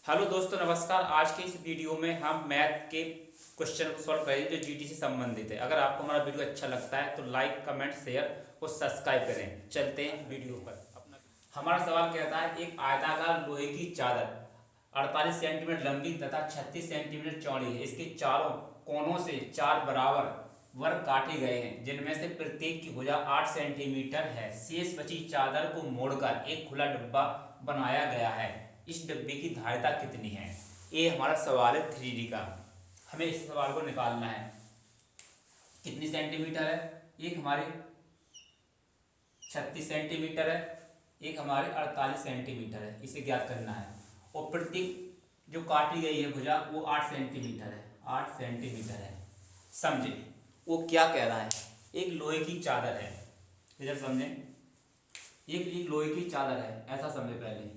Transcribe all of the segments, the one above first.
Hello दोस्तों, नमस्कार। आज के इस वीडियो में हम मैथ के क्वेश्चन को सॉल्व करेंगे जो जीडी से संबंधित है। अगर आपको हमारा वीडियो अच्छा लगता है तो लाइक, कमेंट, शेयर और सब्सक्राइब करें। चलते हैं वीडियो पर। अपना हमारा सवाल कहता है, एक आयताकार लोहे की चादर 48 सेंटीमीटर लंबी तथा 36 सेंटीमीटर चौड़ी है। इसके चारों कोनों से 4 बराबर वर्ग काटे गए हैं, जिनमें से प्रत्येक की भुजा 8 सेंटीमीटर है। शेष बची चादर को मोड़कर एक खुला डिब्बा बनाया गया है। इस डिब्बे की धारिता कितनी है? ये हमारा सवाल है 3D का। हमें इस सवाल को निकालना है। कितनी सेंटीमीटर है? एक हमारे 36 सेंटीमीटर है, एक हमारे 48 सेंटीमीटर है। इसे ज्ञात करना है। और प्रत्येक जो काटी गई है भुजा वो 8 सेंटीमीटर है। 8 सेंटीमीटर है। समझे वो क्या कह रहा है? एक लोहे की चादर है। इधर समझे, एक लोहे की चादर है, ऐसा समझे। पहले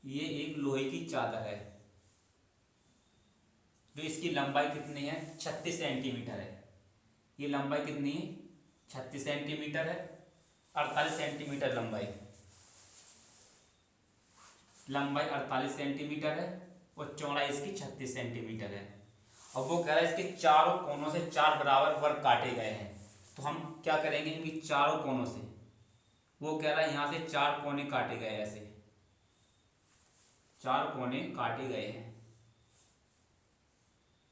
ये एक लोहे की चादर है जो इसकी लंबाई कितनी है? 36 सेंटीमीटर है। ये लंबाई कितनी है? 36 सेंटीमीटर है। 48 सेंटीमीटर लंबाई 48 सेंटीमीटर है और चौड़ाई इसकी 36 सेंटीमीटर है। अब वो कह रहा है इसके चारों कोनों से 4 बराबर वर्ग काटे गए हैं। तो हम क्या करेंगे? इनकी चारों कोनों से, वो कह रहा है यहां से 4 कोने काटे गए, ऐसे 4 कोने काटे गए हैं।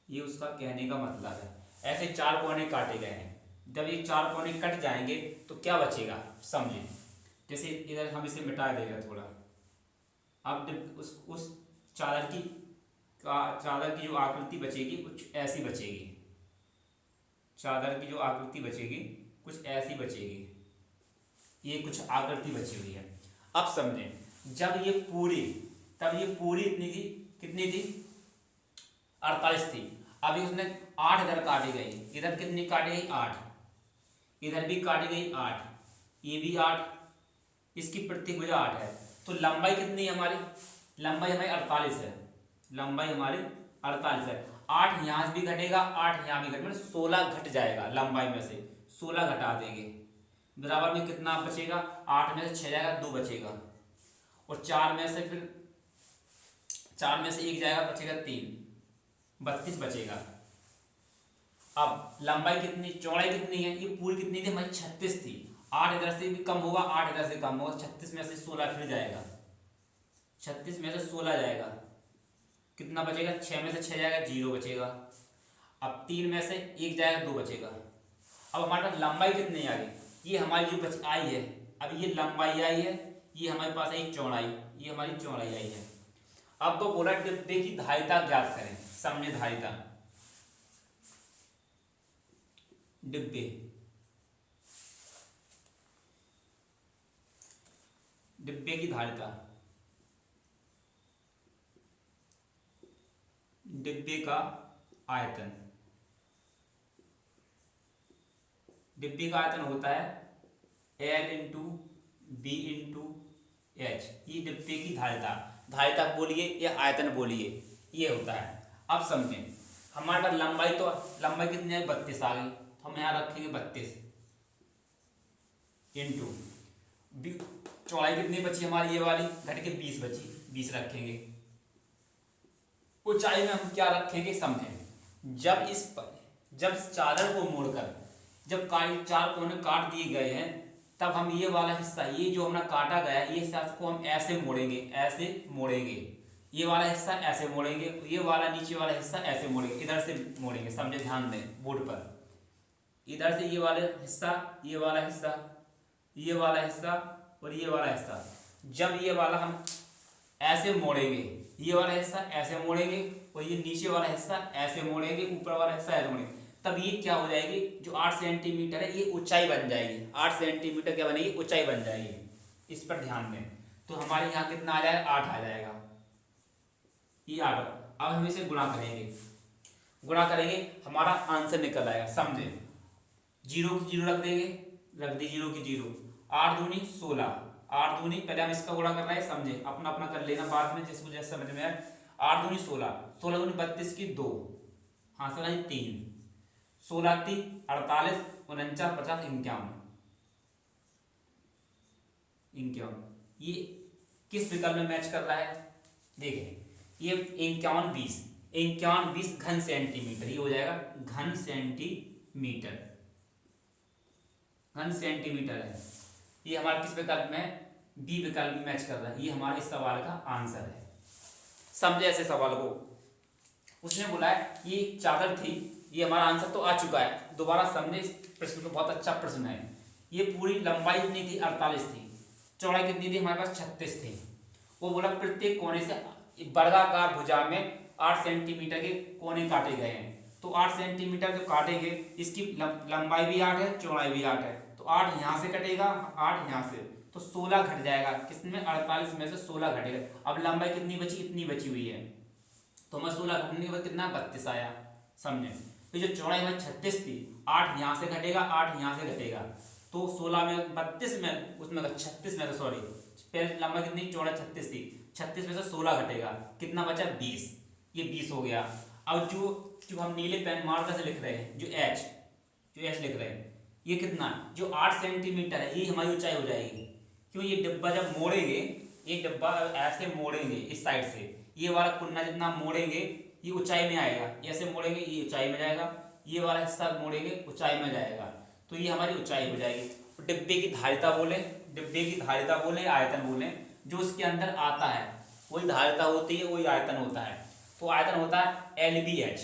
ये उसका कहने का मतलब है। ऐसे 4 कोने काटे गए हैं। जब ये 4 कोने कट जाएंगे तो क्या बचेगा? समझे। जैसे इधर हम इसे मिटा देगा थोड़ा। अब उस चादर की जो आकृति बचेगी कुछ ऐसी बचेगी। चादर की जो आकृति बचेगी कुछ ऐसी बचेगी। ये कुछ आकृति बची हुई है। अब समझे, जब ये पूरी इतनी थी, कितनी थी? 48 थी। अभी उसने 8 इधर काटी गई। इधर कितनी काटी गई? 8। इधर भी काटी गई 8। ये भी 8। इसकी प्रत्येक भुजा 8 है। तो लंबाई कितनी है हमारी? लंबाई हमारी 48 है। लंबाई हमारी 48 है। 8 यहां से भी घटेगा, 8 यहां भी घटेगा, मतलब 16 घट जाएगा। लंबाई में से 16 घटा देंगे, बराबर में कितना बचेगा? 8 में से 6 जाएगा, 2 बचेगा। और 4 में से 1 जाएगा, बचेगा 3, 32 बचेगा। अब लंबाई कितनी, चौड़ाई कितनी है? ये पूरी कितनी थी हमारी? 36 थी। 8 इधर से भी कम होगा, 8 इधर से कम होगा, 36 में से 16 फिर जाएगा। 36 में से 16 जाएगा, कितना बचेगा? 6 में से 6 जाएगा, 0 बचेगा। अब 3 में से 1 जाएगा, 2 बचेगा। अब हमारे पास लंबाई कितनी आ गई? ये हमारी जो बच आई है, अब ये लंबाई आई है, ये हमारे पास आई चौड़ाई, ये हमारी चौड़ाई आई है। अब तो बोला डिब्बे की धारिता ज्ञात करें। समझे, धारिता डिब्बे की धारिता, डिब्बे का आयतन। डिब्बे का आयतन होता है L into B into H. ये डिब्बे की धारिता बोलिए या आयतन बोलिए, ये होता है। अब समझें, हमारे पास लंबाई कितनी है? 32 आ गई। तो हम यहाँ रखेंगे 32 इंटू चौड़ाई कितनी बची हमारी? ये वाली घट के 20 बची, 20 रखेंगे। ऊंचाई में हम क्या रखेंगे? समझें, जब चादर को मोड़कर जब 4 कोने काट दिए गए हैं, तब हम ये वाला हिस्सा, ये जो हमारा काटा गया है, ये हिस्सा को हम ऐसे मोड़ेंगे। ये वाला हिस्सा ऐसे मोड़ेंगे, ये वाला नीचे वाला हिस्सा ऐसे मोड़ेंगे, इधर से मोड़ेंगे। समझे, ध्यान दें बोर्ड पर। इधर से ये वाला हिस्सा, ये वाला हिस्सा, ये वाला हिस्सा और ये वाला हिस्सा। जब ये वाला हम ऐसे मोड़ेंगे, ये वाला हिस्सा ऐसे मोड़ेंगे और ये नीचे वाला हिस्सा ऐसे मोड़ेंगे, ऊपर वाला हिस्सा ऐसे मोड़ेंगे, तब ये क्या हो जाएगी? जो 8 सेंटीमीटर है ये ऊंचाई बन जाएगी। 8 सेंटीमीटर क्या बनेगी? ऊंचाई बन जाएगी। इस पर ध्यान दें। तो हमारे यहाँ कितना आ जाएगा? 8 आ जाएगा। ये 8। अब हम इसे गुणा करेंगे, हमारा आंसर निकल आएगा। समझे, 0 की 0 रख देंगे, रख दी 0 की 0। 8 दूनी 16, 8 दूनी, पहले हम इसका गुणा कर रहे हैं। समझे, अपना अपना कर लेना बाद में, जिसको जैसे समझ में आए। 8 दूनी 16, 16 दूनी 32 की 2, हाँ 16 3, 16 3 48, 49 50 51। ये किस विकल्प में मैच कर रहा है? देखें, ये 51 20 घन सेंटीमीटर, ये हो जाएगा घन सेंटीमीटर, घन सेंटीमीटर है। ये हमारा किस विकल्प में, बी विकल्प में मैच कर रहा है। ये हमारे इस सवाल का आंसर है। समझे ऐसे सवाल को। उसने बोला है ये चादर थी, ये हमारा आंसर तो आ चुका है। दोबारा समझे इस प्रश्न को, बहुत अच्छा प्रश्न है। ये पूरी लंबाई कितनी थी, 48 थी। चौड़ाई कितनी थी, हमारे पास 36 थी। वो बोला प्रत्येक कोने से वर्गाकार भुजा में 8 सेंटीमीटर के कोने काटे गए हैं। तो 8 सेंटीमीटर जो काटेंगे, इसकी लंबाई भी 8 है, चौड़ाई भी 8 है। तो 8 यहाँ से कटेगा, 8 यहाँ से, तो 16 घट जाएगा। किसमें, 48 में से 16 घटेगा। अब लंबाई कितनी बची, इतनी बची हुई है। तो हमें 16 घटने के बाद कितना, 32 आया। समझे। तो जो चौड़ाई हमारी 36 थी, 8 यहाँ से घटेगा, 8 यहाँ से घटेगा, तो 16 में 32 में, उसमें 36 में, सॉरी पहले लंबाई कितनी, चौड़ाई 36 थी, 36 में से 16 घटेगा, कितना बचा, 20। ये 20 हो गया। अब जो हम नीले पेन मार्कर से लिख रहे हैं, जो एच लिख रहे हैं, ये कितना, जो 8 सेंटीमीटर है, ये हमारी ऊंचाई हो जाएगी। क्यों, ये डिब्बा जब मोड़ेंगे, एक डिब्बा ऐसे मोड़ेंगे इस साइड से, ये वाला कुन्ना जितना मोड़ेंगे ये ऊंचाई में आएगा, ऐसे मोड़ेंगे ये ऊंचाई में जाएगा, ये वाला हिस्सा मोड़ेंगे ऊंचाई में जाएगा, तो ये हमारी ऊंचाई हो जाएगी। तो डिब्बे की धारिता बोले, आयतन बोले, जो उसके अंदर आता है वही धारिता होती है, वही आयतन होता है। तो आयतन होता है LBH।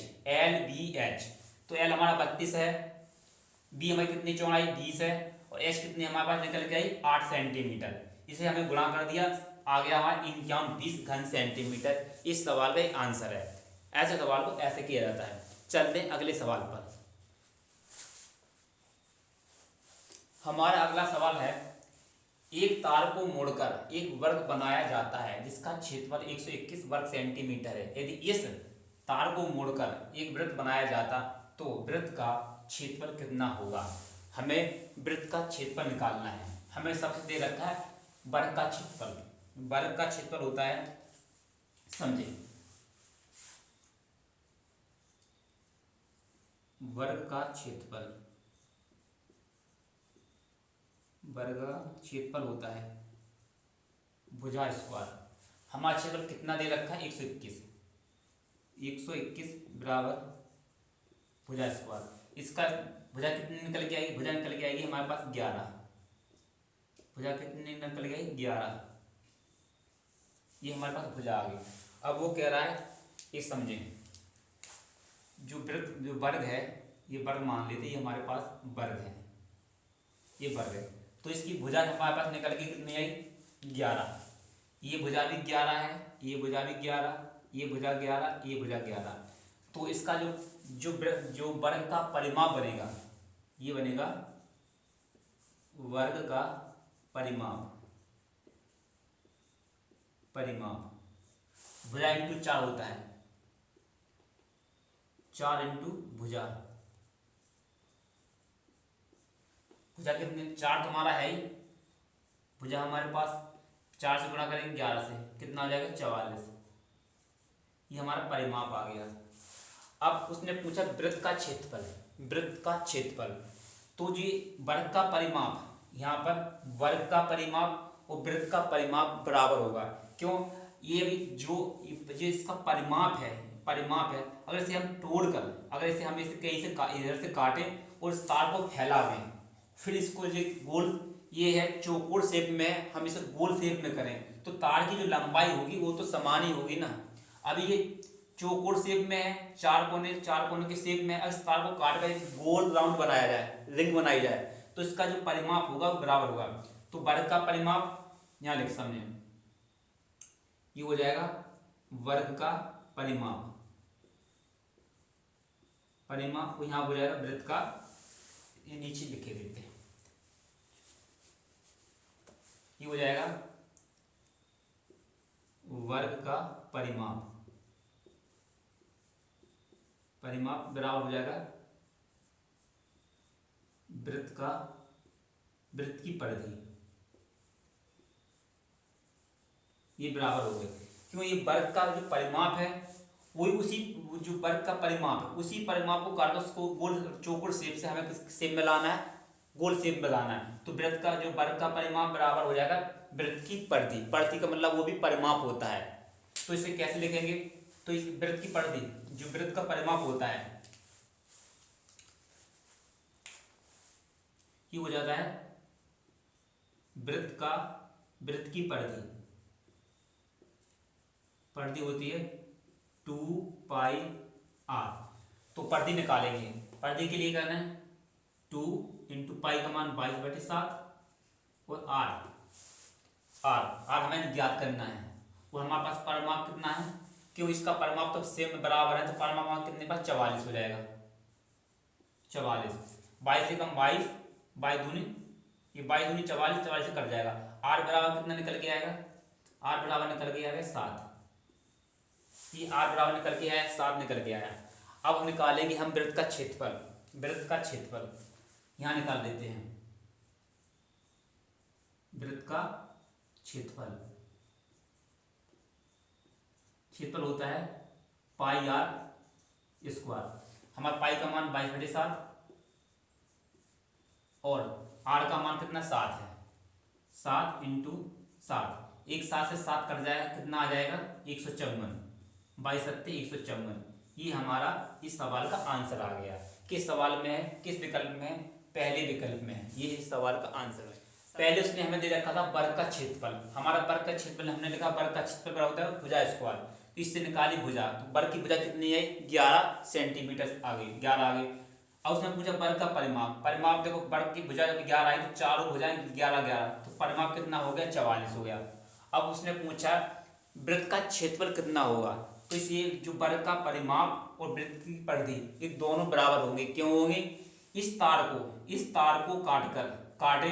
तो L हमारा 32 है, B हमारी कितनी चौड़ाई 20 है, और H कितनी हमारे पास निकल के आई 8 सेंटीमीटर। इसे हमें गुणा कर दिया, आ गया हमारा 51 घन सेंटीमीटर। इस सवाल का आंसर है। ऐसे सवाल को ऐसे किया जाता है। चलते हैं अगले सवाल पर। हमारा अगला सवाल है, एक तार को मोड़कर एक वर्ग बनाया जाता है जिसका क्षेत्रफल 121 वर्ग सेंटीमीटर है। यदि इस तार को मोड़कर एक वृत्त बनाया जाता तो वृत्त का क्षेत्रफल कितना होगा। हमें वृत्त का क्षेत्रफल निकालना है। हमें सबसे दे रखा है वर्ग का क्षेत्रफल। वर्ग का क्षेत्रफल होता है, समझे, वर्ग का क्षेत्रफल, वर्ग का क्षेत्रफल होता है भुजा स्क्वायर। हमारा क्षेत्रफल कितना दे रखा है, 121 बराबर भुजा स्क्वायर। इसका भुजा कितनी निकल के आएगी, भुजा निकल के आएगी हमारे पास 11। भुजा कितनी निकल के आएगी, 11। ये हमारे पास भुजा आ गई। अब वो कह रहा है, ये समझे, जो वर्ग है, ये वर्ग मान लेते, ये हमारे पास वर्ग है, ये वर्ग है। तो इसकी भुजा हमारे पास निकल के कितनी आई, 11। ये भुजा भी 11 है, ये भुजा भी 11, ये भुजा 11, ये भुजा 11। तो इसका जो वर्ग का परिमाप बनेगा, ये बनेगा वर्ग का परिमाप। भुजा इंटू 4 होता है, 4 इंटू भुजा। भुजा कितने, 4 तुम्हारा है ही, भुजा हमारे पास 4 से गुणा करेंगे 11 से, कितना हो जाएगा, 44। ये हमारा परिमाप आ गया। अब उसने पूछा वृत्त का क्षेत्रफल। तो जी वर्ग का परिमाप, यहाँ पर वर्ग का परिमाप और वृत्त का परिमाप बराबर होगा। क्यों, ये भी जो इसका परिमाप है, अगर इसे हम तोड़कर, अगर इसे हम इसे कहीं से इधर से काटें और इस तार को फैला दें, फिर इसको जो गोल, ये है चौकोर शेप में, हम इसे गोल शेप में करें, तो तार की जो लंबाई होगी वो तो समान ही होगी ना। अभी ये चौकोर शेप में है, चार कोने के शेप में, अगर इस तार को काट कर गोल राउंड बनाया जाए, रिंग बनाई जाए, तो इसका जो परिमाप होगा बराबर होगा। तो वर्ग का परिमाप यहाँ लिख, समझे, ये हो जाएगा वर्ग का परिमाप को यहाँ हो जाएगा वृत्त का, ये नीचे लिखे देते हैं, ये हो जाएगा वर्ग का परिमाप बराबर हो जाएगा वृत्त की परिधि। ये बराबर हो गए। क्यों, ये वर्ग का जो परिमाप है वही उसी जो वर्ग का परिमाप है, उसी परिमाप को काटकर उसको गोल चौकोर शेप से हमें किस शेप में लाना है, गोल शेप में लाना है। तो वृत्त का जो वर्ग का परिमाप बराबर हो जाएगा वृत्त की परिधि का मतलब वो भी परिमाप होता है। तो इसे कैसे लिखेंगे, तो इस वृत्त की परिधि, जो वृत्त का परिमाप होता है, ये हो जाता है वृत्त की परिधि, परिधि होती है 2πr। तो परिधि निकालेंगे, परिधि के लिए करना है 2 इंटू पाई का मान 22/7 और आर हमें ज्ञात करना है। और हमारे पास परिमाप कितना है, क्यों इसका परिमाप तो सेम बराबर है, तो परिमाप कितने पास 44 हो जाएगा। 44, 22 से कम 22, 22 दूनी, ये 22 दूनी 44, 44 से कट जाएगा। आर बराबर कितना निकल के आएगा, आर बराबर निकल के आएगा 7। ये आर बराबर निकल के आया 7 निकल के आया। अब निकालेंगे हम वृत्त का क्षेत्रफल, वृत्त का क्षेत्रफल यहां निकाल देते हैं। वृत्त का क्षेत्रफल होता है पाई आर स्क्वायर। हमारा पाई का मान 22/7 और आर का मान कितना 7 है, 7 इंटू 7, एक 7 से 7 कट जाएगा, कितना आ जाएगा 154, 22 सत्ते 154। ये हमारा इस सवाल का आंसर आ गया। किस सवाल में है, किस विकल्प में है, पहले विकल्प में है, ये इस सवाल का आंसर है। पहले उसने हमें दे रखा था वर्ग का क्षेत्रफल, हमारा वर्ग का क्षेत्रफल हमने लिखा वर्ग का क्षेत्रफल बराबर होता है भुजा स्क्वायर, तो इससे निकाली भुजा, तो वर्ग की भुजा कितनी है 11 सेंटीमीटर आ गई, 11 आ गई। अब उसने पूछा वर्ग का परिमाप, परिमाप देखो वर्ग की भुजा जब 11 आई तो चारों भुजाएं 11 11, तो परिमाप कितना हो गया 44 हो गया। अब उसने पूछा वृत्त का क्षेत्रफल कितना होगा, तो इसलिए जो वर्ग का परिमाप और वृत्त की परिधि ये दोनों बराबर होंगे। क्यों होंगे, इस तार को काटे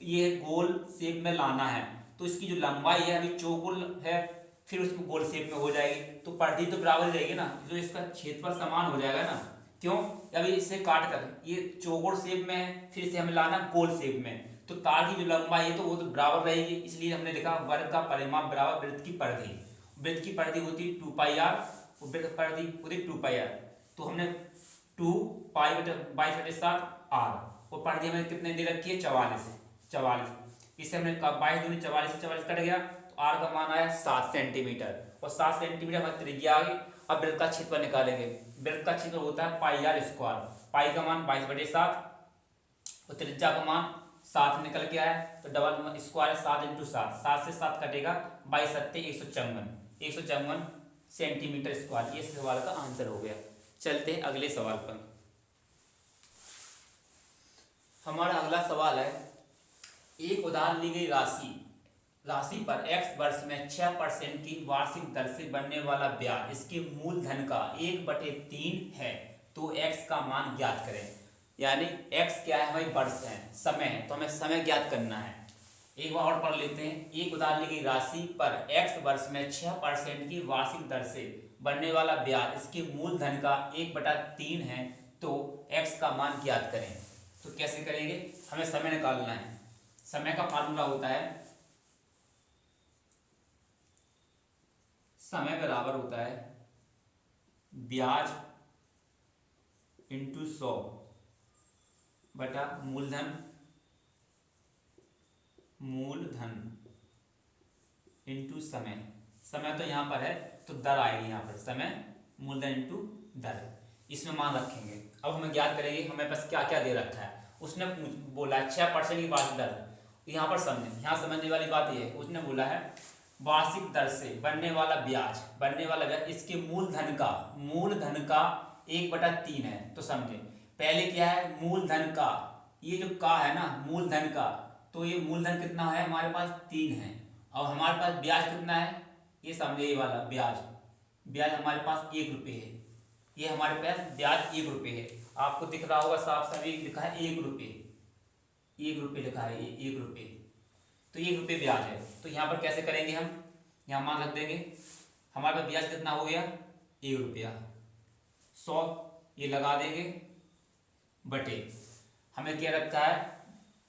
ये गोल शेप में लाना है, तो इसकी जो लंबाई है अभी चौकोर है, फिर उसमें गोल शेप में हो जाएगी, तो परिधि तो बराबर रहेगी ना, जो इसका क्षेत्रफल समान हो जाएगा ना। क्यों, अभी इसे काट कर ये चौकोर शेप में है, फिर इसे हमें लाना गोल शेप में, तो तार की जो लंबाई है तो वो तो बराबर रहेगी, इसलिए हमने लिखा वर्ग का परिमाप बराबर वृत्त की परिधि। वृत्त की परिधि होती है 2πr और वृत्त परिधि होती है 2πr, तो हमने 2π/22/7 r और परिधि हमें कितने दे रखी है 44। इससे हमने 22 दूनी 44 से 44 कट गया, तो r का मान आया 7 सेंटीमीटर और 7 सेंटीमीटर हमारी त्रिज्या आ गई। अब वृत्त का क्षेत्रफल निकालेंगे, वृत्त का क्षेत्रफल होता है पाई आर स्क्वायर, पाई का मान 22/7 और त्रिज्या का मान 7 निकल के आया, तो डबल स्क्वायर 7 इंटू 7, 7 से 7 कटेगा, 22 सत्ते 154 सेंटीमीटर स्क्वायर। ये सवाल का आंसर हो गया। चलते हैं अगले सवाल पर। हमारा अगला सवाल है, एक उधार ली गई राशि पर x वर्ष में 6% की वार्षिक दर से बनने वाला ब्याज इसके मूलधन का 1/3 है, तो x का मान ज्ञात करें। यानी x क्या है, हमारी वर्ष है, समय है, तो हमें समय ज्ञात करना है। एक बार और पढ़ लेते हैं, एक उधार ली गई राशि पर x वर्ष में 6% की वार्षिक दर से बनने वाला ब्याज इसके मूलधन का 1/3 है, तो x का मान ज्ञात करें। तो कैसे करेंगे, हमें समय निकालना है। समय का फार्मूला होता है, समय बराबर होता है ब्याज इंटू 100 बटा मूलधन इंटू समय। समय तो यहाँ पर है तो दर आएगी यहाँ पर, समय मूलधन इंटू दर, इसमें मान रखेंगे। अब हमें ज्ञात करेंगे हमें पास क्या क्या दे रखा है। उसने बोला 6% की वार्षिक दर, यहाँ पर समझें, यहाँ समझने वाली बात यह है, उसने बोला है वार्षिक दर से बनने वाला ब्याज इसके मूलधन का 1/3 है। तो समझे पहले क्या है, मूलधन का, ये जो का है ना मूलधन का, तो ये मूलधन कितना है हमारे पास 3 है, और हमारे पास ब्याज कितना है, ये समझे ये वाला ब्याज हमारे पास 1 रुपये है, ये हमारे पास ब्याज 1 रुपये है। आपको दिख रहा होगा साफ साफ लिखा है 1 रुपये, 1 रुपये लिखा है, ये 1 रुपये, तो 1 रुपये ब्याज है। तो यहाँ पर कैसे करेंगे, हम यहाँ मान रख देंगे, हमारे पास ब्याज कितना हो गया 1 रुपया, 100 ये लगा देंगे बटे हमें क्या रखा है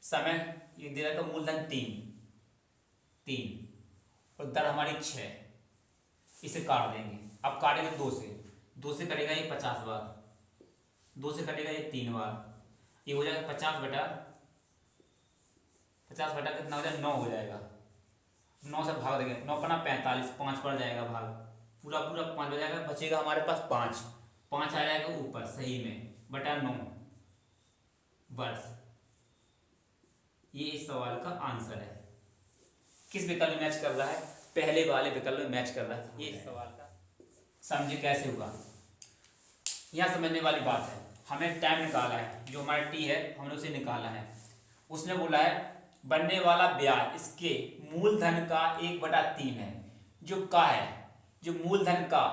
समय, ये दे रखा मूलधन 3 और दर हमारी 6, इसे काट देंगे। अब काटेंगे 2 से कटेगा ये 50 बार, 2 से कटेगा ये 3 बार, ये हो जाएगा 50 बटा कितना हो जाएगा 9 हो जाएगा, 9 से भाग भाग देंगे, 9 पना 45, 5 पड़ जाएगा भाग, पूरा पूरा 5 बच जाएगा, बचेगा हमारे पास 5, 5 आ जाएगा ऊपर सही में बटा 9 वर्ष। ये इस सवाल का आंसर है। किस विकल्प में मैच कर रहा है? पहले वाले विकल्प में मैच कर रहा है। ये इस सवाल का समझे कैसे हुआ। यहाँ समझने वाली बात है, हमें टाइम निकाला है, जो हमारा टी है हमने उसे निकाला है। उसने बोला है बनने वाला ब्याज इसके मूलधन का 1/3 है। जो का है, जो मूलधन का,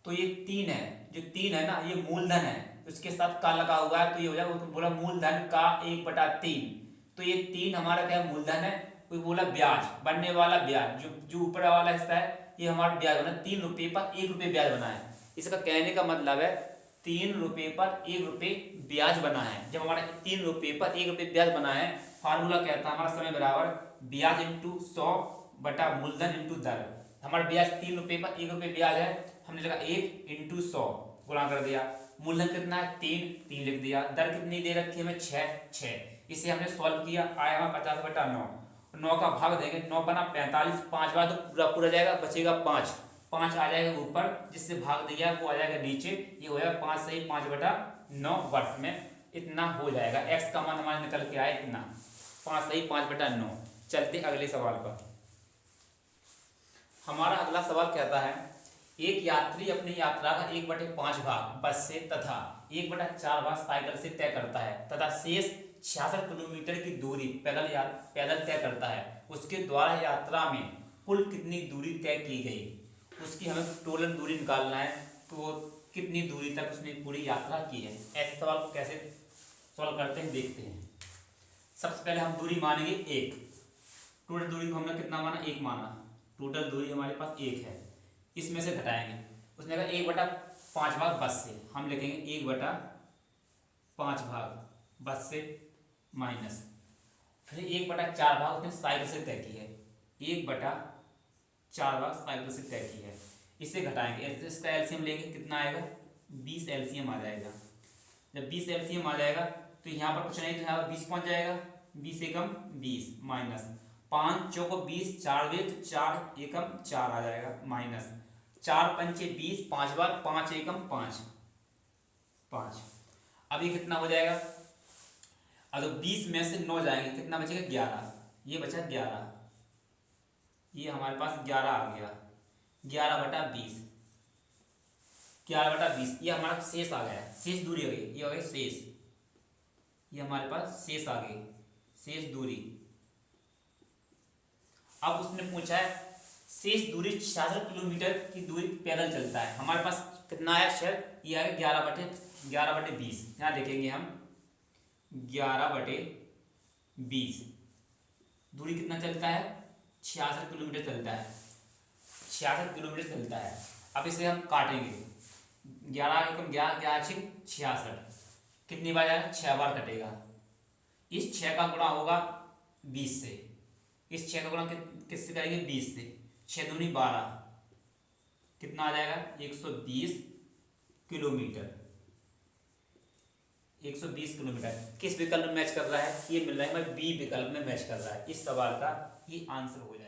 तो ये 3 है, जो 3 है ना ये मूलधन है, उसके साथ का लगा हुआ है तो ये हो जाएगा, बोला मूलधन का 1/3, तो ये 3 हमारा क्या मूलधन है। कोई बोला ब्याज, बनने वाला ब्याज, जो ऊपर वाला हिस्सा है ये हमारा ब्याज बना, 3 रुपये पर 1 रुपये ब्याज बना है। इसका कहने का मतलब है 3 रुपये पर 1 रुपये ब्याज बना है। जब हमारा 3 रुपये पर 1 रुपये ब्याज बना है, फार्मूला कहता है हमारा समय बराबर ब्याज इंटू 100 बटा मूलधन इंटू दर। हमारा ब्याज 3 रुपये पर 1 रुपये ब्याज है, हमने लगा 1 इंटू 100 गुणा कर दिया। मूलधन कितना है 3 लिख दिया। दर कितनी दे रखी है हमें 6। इसे हमने सॉल्व किया, आया हमारा 50/9। 9 का भाग देंगे, 9 बना 45, 5 बार तो पूरा पूरा जाएगा, बचेगा 5 आ जाएगा ऊपर, जिससे भाग दिया वो आ जाएगा नीचे। ये हो जाएगा 5 सही 5/9 वर्ष में इतना हो जाएगा। x का मान हमारा निकल के आया इतना, 5 सही 5/9। चलते अगले सवाल पर। हमारा अगला सवाल कहता है एक यात्री अपनी यात्रा का 1/5 भाग बस से तथा 1/4 भाग साइकिल से तय करता है तथा शेष 66 किलोमीटर की दूरी पैदल तय करता है। उसके द्वारा यात्रा में कुल कितनी दूरी तय की गई, उसकी हमें टोटल दूरी निकालना है। तो कितनी दूरी तक उसने पूरी यात्रा की है। ऐसे सवाल को कैसे सॉल्व करते हैं देखते हैं। सबसे पहले हम दूरी मानेंगे 1। टोटल दूरी को हमने कितना माना, 1 माना। टोटल दूरी हमारे पास 1 है, इसमें से घटाएंगे। उसने कहा 1/5 भाग बस से, हम लिखेंगे 1/5 भाग बस से माइनस, फिर 1/4 भाग उसने साइकिल से तय की है। 1/4 भाग साइकिल से तय की है, इससे घटाएंगे। इसका एलसीएम लेंगे, कितना आएगा 20 एलसीएम आ जाएगा। जब 20 एलसीएम आ जाएगा तो यहाँ पर कुछ नहीं, तो यहाँ पर 20 पहुँच जाएगा। 20 एकम 20 माइनस 5 चौको 20, 4 वेद 4 एकम 4 आ जाएगा माइनस 4 पंचे 20, 5 बार 5 एकम 5। अब ये कितना हो जाएगा, अब 20 में से 9 जाएंगे, कितना बचेगा 11। ये बचा 11, ये हमारे पास 11 आ गया। 11/20, 11/20 ये हमारा शेष आ गया, शेष दूरी हो गई, ये हो गई शेष, ये हमारे पास शेष आ गई, शेष दूरी। अब उसने पूछा है शेष दूरी 66 किलोमीटर की दूरी पैदल चलता है। हमारे पास कितना आया शेयर, ये आ गया 11/20। यहाँ देखेंगे हम 11/20 दूरी कितना चलता है, 66 किलोमीटर चलता है, 66 किलोमीटर चलता है। अब इसे हम काटेंगे, 11 एकम 11 66, कितनी बार जाएगा 6 बार कटेगा। इस 6 का गुणा होगा 20 से, इस 6 का गुणा किससे करेंगे 20 से, 6 दूनी 12, कितना आ जाएगा 120 किलोमीटर। 120 किलोमीटर किस विकल्प में मैच कर रहा है, ये मिल रहा है हमें बी विकल्प में मैच कर रहा है। इस सवाल का ये आंसर हो जाएगा।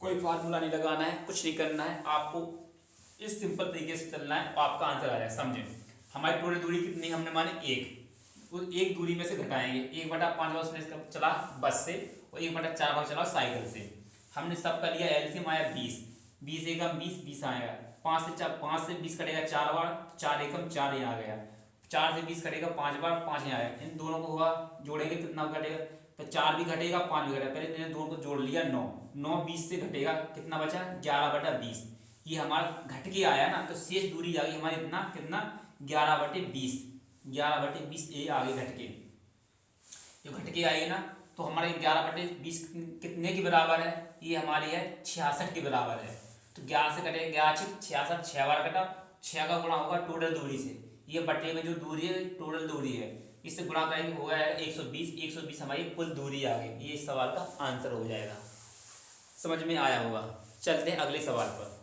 कोई फार्मूला नहीं लगाना है, कुछ नहीं करना है, आपको इस सिंपल तरीके से चलना है, आपका आंसर आ जाएगा। समझे, हमारी टोटल दूरी कितनी हमने माने 1, उस 1 दूरी में से घटाएंगे। 1/5 भाग उसने चला बस से और 1/4 भाग चला साइकिल से। हमने सबका लिया एलसीएम आया 20, 20 एकम 20 आएगा। 5 से 20 कटेगा 4 बार, 4 एकम 4 यहाँ आ गया। 4 से 20 कटेगा 5 बार, 5 यहाँ आएगा। इन दोनों को हुआ जोड़ेंगे कितना घटेगा, तो 4 भी घटेगा 5 भी घटेगा। पहले इन दोनों को जोड़ लिया 9 20 से घटेगा, कितना बचा 11/20। ये हमारा घट के आया ना, तो शेष दूरी आ गई हमारी कितना 11/20। 11/20 ये आगे घट के, जो घट के आई है ना, तो हमारे 11/20 कितने की बराबर है, ये हमारी है 66 के बराबर है। तो 11 से कटेगा 11 66, 6 बार कटा, 6 का गुणा होगा टोटल दूरी से, ये बटे में जो दूरी है टोटल दूरी है, इससे गुणा करेंगे हो जाएगा 120। 120 हमारी कुल दूरी आ गई। ये इस सवाल का आंसर हो जाएगा। समझ में आया होगा। चलते हैं अगले सवाल पर।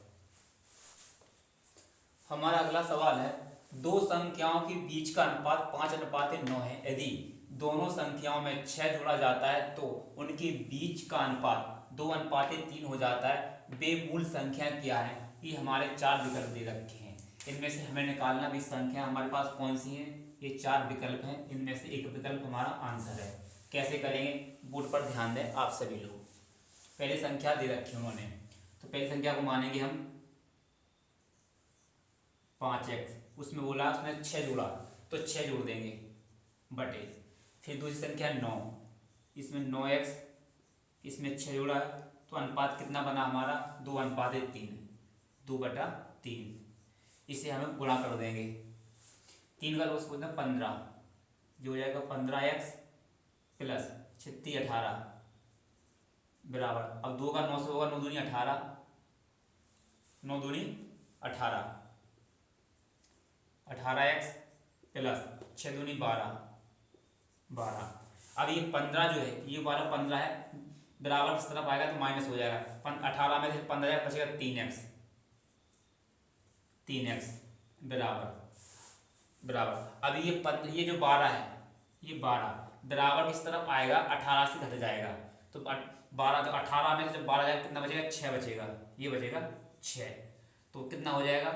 हमारा अगला सवाल है दो संख्याओं के बीच का अनुपात 5:9 है। यदि दोनों संख्याओं में 6 जोड़ा जाता है तो उनके बीच का अनुपात 2:3 हो जाता है। वे मूल संख्या क्या है? ये हमारे 4 विकल्प दे रखे हैं, इनमें से हमें निकालना भी संख्या हमारे पास कौन सी है। ये 4 विकल्प हैं, इनमें से एक विकल्प हमारा आंसर है। कैसे करेंगे, बोर्ड पर ध्यान दें आप सभी लोग। पहले संख्या दे रखी उन्होंने, तो पहली संख्या को मानेंगे हम 5x, उसमें बोला उसने 6 जोड़ा तो 6 जोड़ देंगे बटे। फिर दूसरी संख्या 9, इसमें 9x, इसमें 6 जोड़ा तो अनुपात कितना बना हमारा 2:3, 2/3। इसे हमें गुणा कर देंगे, 3 का रोज बोलते हैं 15, जो हो जाएगा 15x प्लस 36 18 बराबर। अब 2 का 9 से होगा 9 दूनी 18, 9 दूनी 18, 18x प्लस 6 दूनी 12, 12। अब ये 15 जो है, ये 15 है बराबर किस तरफ आएगा तो माइनस हो जाएगा। 18 में से 15 बचेगा 3x, 3x बराबर। अब ये जो 12 है, ये 12 बराबर किस तरफ आएगा 18 से घट जाएगा। तो 12 तो 18 में से जब 12 जाएगा कितना बचेगा 6 बचेगा, ये बचेगा 6। तो कितना हो जाएगा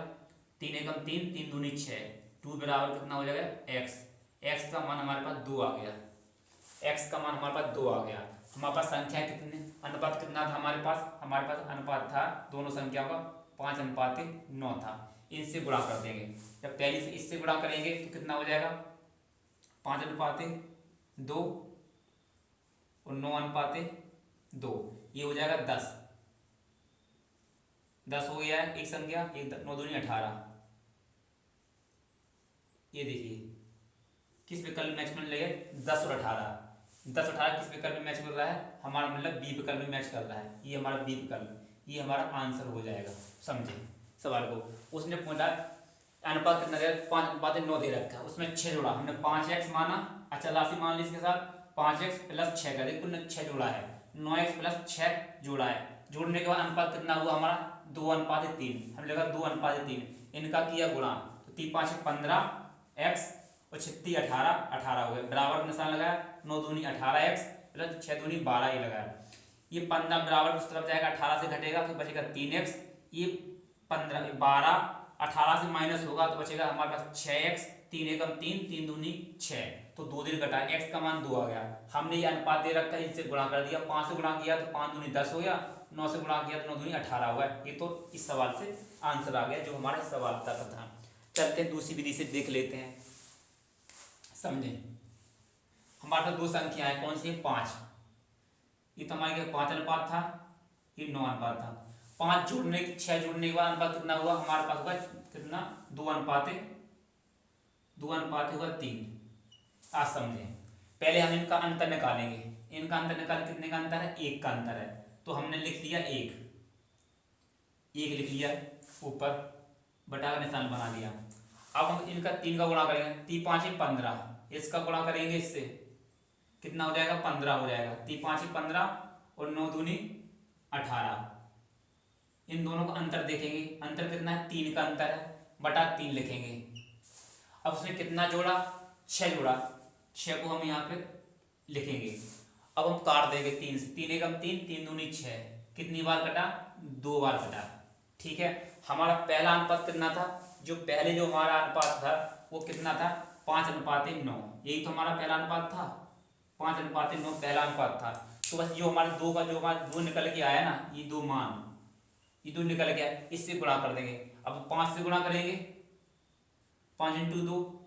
3 एकम 3, 3 दूनी 6, 2 बराबर कितना हो जाएगा x। x का मान हमारे पास 2 आ गया, x का मान हमारे पास 2 आ गया। हमारे पास संख्या कितने, अनुपात कितना था हमारे पास अनुपात था दोनों संख्याओं का 5:9 था। इनसे गुणा कर देंगे, जब पहली से इससे गुणा करेंगे तो कितना हो जाएगा 5:2 और 9:2, ये हो जाएगा 10। 10 हो गया है एक संख्या, 9 दूनी 18। ये देखिए किस विकल्प में मैच करने लगे 10 और 18, 10 और 18 किस विकल्प में मैच कर रहा है हमारा, मतलब बी विकल्प में मैच कर रहा है। ये हमारा बी विकल्प, ये हमारा आंसर हो जाएगा। समझे सवाल को। उसने पूछा अनुपात कितना दे, 5:9 दे रखा है, उसमें 6 जोड़ा, हमने 5x माना, अच्छा राशि मान ली इसके साथ 5x प्लस 6 का, देखो 6 जोड़ा है, 9x प्लस 6 जोड़ा है। जोड़ने के बाद अनुपात कितना हुआ हमारा 2:3, हम लिखा 2:3। इनका किया गुणा तो 3 5 15x और 36 18, 18 हो गए, बराबर निशान लगाया, 9 दूनी 18x प्लस 6 दूनी 12 ये लगाया। ये 15 बराबर उस तरफ जाएगा 18 से घटेगा तो बचेगा 3x, ये 15 12 18 से माइनस होगा तो बचेगा हमारे पास 6x, 3 एकम 3, 3 दूनी 6, तो 2 दिन घटा, x का मान 2 आ गया। हमने ये अनुपात दे रखा है, इससे गुणा कर दिया, 5 से गुणा किया तो 5 दूनी 10 हो गया, 9 से गुणा किया तो 9 दूनी 18 हो गया। ये तो इस सवाल से आंसर आ गया जो हमारे सवाल तक था। चलते हैं दूसरी विधि से देख लेते हैं, समझे। हमारे पास 2 संख्या है, कौन सी है 5, ये तो हमारे 5 अनुपात था, ये 9 अनुपात था। 5 जोड़ने 6 जोड़ने के बाद अनुपात कितना हुआ हमारे पास होगा कितना 2:3। आज समझे, पहले हम इनका अंतर निकालेंगे। इनका अंतर निकाल, कितने का अंतर है 1 का अंतर है, तो हमने लिख लिया 1 लिख लिया, ऊपर बटा का निशान बना लिया। अब हम इनका 3 का गुणा करेंगे, 3 5 15, इसका गुणा करेंगे इससे कितना हो जाएगा 15 हो जाएगा, 3 5 15 और 9 दूनी 18। इन दोनों का अंतर देखेंगे, अंतर कितना है 3 का अंतर है, बटा 3 लिखेंगे। अब उसने कितना जोड़ा 6 जोड़ा, 6 को हम यहाँ पे लिखेंगे। अब हम काट देंगे 3 से, 3 एकम 3, 3 दूनी 6, कितनी बार कटा 2 बार कटा। ठीक है, हमारा पहला अनुपात कितना था, जो पहले जो हमारा अनुपात था वो कितना था 5:9, यही तो हमारा पहला अनुपात था, 5:9 पहला अनुपात था। तो बस जो हमारे 2 का जो हमारा 2 निकल के आया ना, ये 2 मान, ये 2 निकल गया, इससे गुणा कर देंगे। अब 5 से गुणा करेंगे, 5 × 2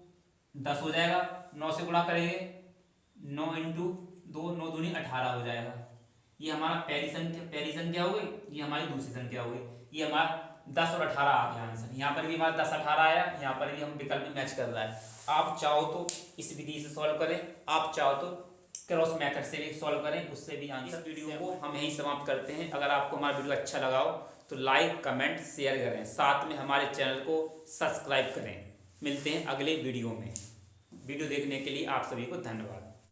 10 हो जाएगा, 9 से गुणा करेंगे 9 × 2 9 दूनी 18 हो जाएगा। ये हमारा पहली संख्या हो गई, ये हमारी दूसरी संख्या हो गई। ये हमारा 10 और 18 आ गया आंसर। यहाँ पर भी हमारा 10 18 आया, यहाँ पर भी हम विकल्प में मैच कर रहा है। आप चाहो तो इस विधि से सॉल्व करें, आप चाहो तो क्रॉस मेथड से भी सॉल्व करें, उससे भी आंसर। इस वीडियो को हम यहीं समाप्त करते हैं। अगर आपको हमारा वीडियो अच्छा लगा हो तो लाइक कमेंट शेयर करें, साथ में हमारे चैनल को सब्सक्राइब करें। मिलते हैं अगले वीडियो में। वीडियो देखने के लिए आप सभी को धन्यवाद।